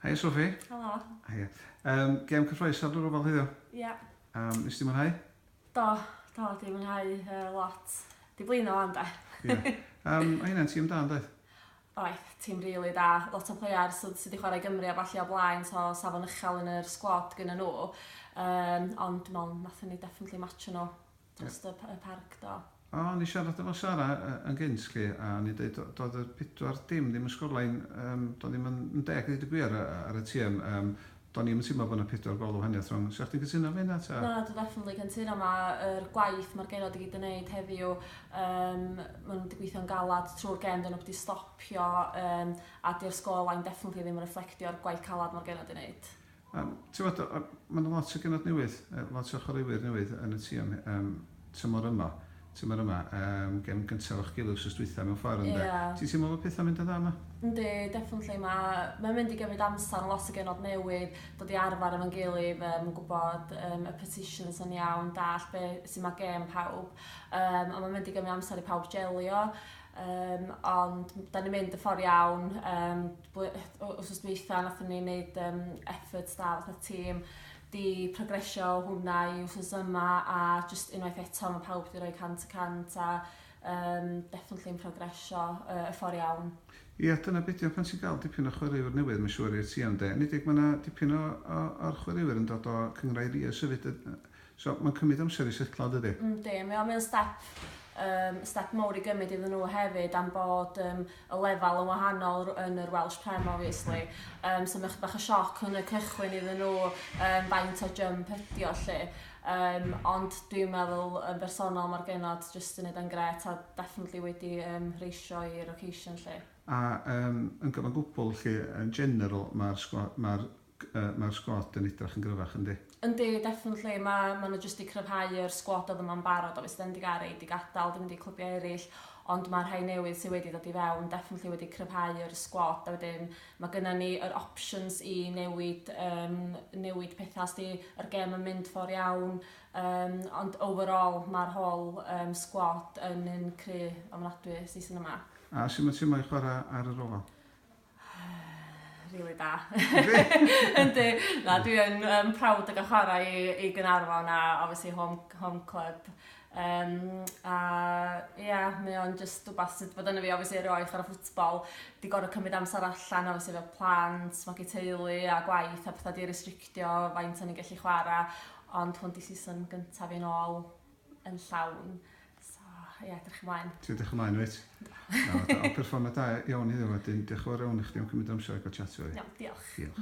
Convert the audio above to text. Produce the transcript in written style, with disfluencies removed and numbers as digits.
Hei Sophie. Helo. Hei. Gem cyffroes ar ddwrnol fel heddiw. Ia. Nes di mwynhau? Do, di mwynhau lot. Di blino am da. Ie. A hynna'n tîm da, ynddo? Oeth, tîm rili da. Lot o players sydd wedi chwarae Gymru a falle o blaen, so safon uchel yn yr sgwad gyda nhw. Ond dwi'n meddwl, nathon ni definitely match nhw dros y parc, do. O, ni siarad efo Sara yn gynt chi, a ni dweud doedd y 4 dim ddim yn sgorlaen, doedd ddim yn deg ddweud y gwir ar y tîm. Do'n i'm yn teimlo bod yna 4 gol o wahaniaeth rhwng. Sa'ch ti'n cytuno fe yna? Na, dwi'n definitely cytuno ma. Yr gwaith mae'r genod i gyd yn gwneud heddiw. Maen nhw wedi gweithio'n galad trwy'r gen, dyn nhw wedi stopio, a di'r sgorlaen definitely ddim yn reflectio'r gwaith calad mae'r genod i wneud. Ti'n bod, mae'n lot o genod newydd, lot o chwaraewyr newydd yn y tîm tymor yma. Gem gyntaf o'ch gilydd wrth dwytha mewn ffordd ynddo. Ti'n teimlo bod pethau mynd yn dda yma? Yndi, definitely. Mae'n mynd i gymryd amser yn lot o genod newydd, dod i arfer efo'n gilydd, gwybod y positions yn iawn, dall sy'n mae gem pawb. A mae'n mynd i gymryd amser i pawb gelio. Ond da ni'n mynd y ffordd iawn. Wrth dwytha, nathon ni wneud efforts da fath y tîm. Di progresio hwnna i wrthos yma a just unwaith eto mae pawb wedi rhoi 100% a definitely yn progresio y ffordd iawn. Ie, dyna beth pan ti'n cael dipyn o chwaraewyr newydd, mae'n siŵr i'r tîm de. Nid mae yna dipyn o'r chwaraewyr yn dod o cyngrau Rhys hefyd. So mae'n cymryd amser i setlo, dydy? Yndi, mae'n step mawr i gymryd iddyn nhw hefyd am bod y lefel yn wahanol yn yr Welsh Prem, obviously. So mae'n bach o sioc yn y cychwyn iddyn nhw faint o jump ydi o lle. Ond dwi'n meddwl yn bersonol mae'r genod jyst yn edrych yn gret a definitely wedi reisio i'r occasion lle. A yn gyfan gwbl lle, yn general, mae'r sgwad yn edrych yn gryfach, yndi? Yndi, definitely. Mae nhw jyst i cryfhau'r sgwad oedd yma'n barod, obviously Dendigari, di gadael, dim wedi clwbiau eraill, ond mae'r rhai newydd sydd wedi dod i fewn, definitely wedi cryfhau'r sgwad, a wedyn mae gennym ni yr options i newid pethau, os di yr gem yn mynd ffordd iawn, ond overall mae'r whole sgwad yn creu ofnadwy season yma. A sy'n mynd ti'n chwarae ar yr ofal? Rili da. Yndi, na, dwi'n proud o gael chwarae i Gaernarfon a obviously home club. Mae o'n just rhywbeth sydd bod yna fi obviously erioed ar y ffwtbol. Di gorau cymryd amser allan, obviously fel plant, magu teulu a gwaith a pethau di restrictio faint o'n i'n gallu chwarae. Ond hwn di season gyntaf fi'n ôl yn llawn. Edrych ymlaen. Ti'n edrych ymlaen, wyt? O perfforma da iawn iddo fo. Diolch yn fawr iawn i chdi am cymryd amser a gael chat efo fi. Diolch. Diolch.